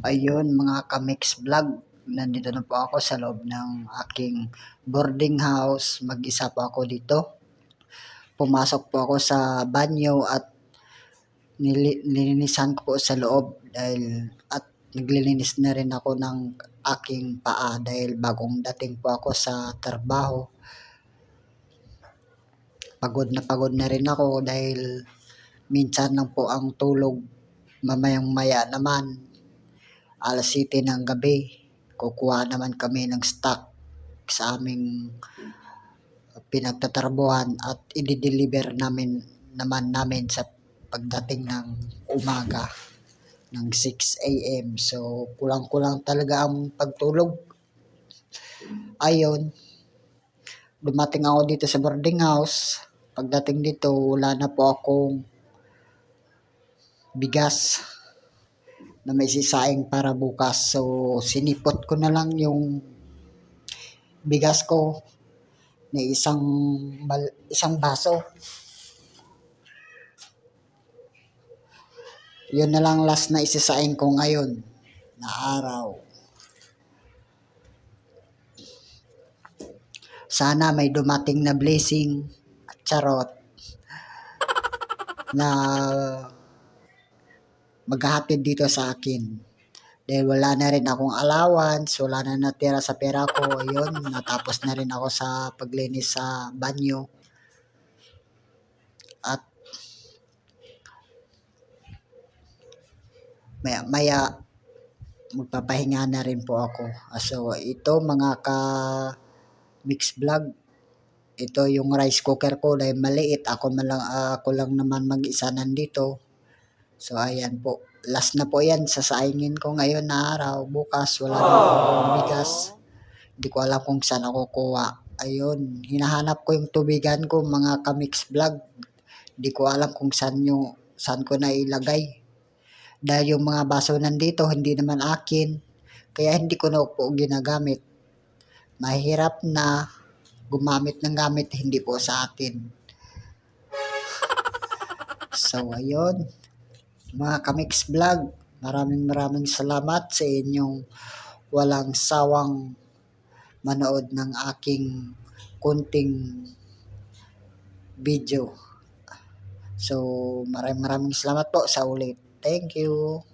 Ayun mga ka-mix vlog, nandito na po ako sa loob ng aking boarding house. Mag-isa po ako dito. Pumasok po ako sa banyo at nilinisan ko po sa loob at naglilinis na rin ako ng aking paa dahil bagong dating po ako sa trabaho. Pagod na rin ako dahil minsan lang po ang tulog, mamayang maya naman 7:00 ng gabi, kukuha naman kami ng stock sa aming pinagtatrabuhan at i-deliver namin sa pagdating ng umaga ng 6 AM. So, kulang-kulang talaga ang pagtulog. Ayun, dumating ako dito sa boarding house. Pagdating dito, wala na po akong bigas na may sisaing para bukas. So, sinipot ko na lang yung bigas ko na isang baso. Yun na lang last na isisaing ko ngayon na araw. Sana may dumating na blessing at charot na maghahatid dito sa akin. Dahil wala na rin akong allowance, wala na natira sa pera ko. Ayun, natapos na rin ako sa paglinis sa banyo. At maya magpapahinga na rin po ako. So, ito mga ka-mix vlog, ito yung rice cooker ko dahil maliit. Ako lang naman mag-isa nandito. So, ayan po. Last na po yan. Sasaingin ko ngayon na araw. Bukas, wala na akong bigas. Hindi ko alam kung saan ako kuha. Ayun, hinahanap ko yung tubigan ko, mga ka-mix vlog. Hindi ko alam kung saan ko na ilagay. Dahil yung mga baso nandito, hindi naman akin. Kaya hindi ko na po ginagamit. Mahirap na gumamit ng gamit, hindi po sa atin. So, ayun. Mga ka-mix vlog, maraming salamat sa inyong walang sawang manood ng aking kunting video. So, maraming salamat po sa ulit. Thank you.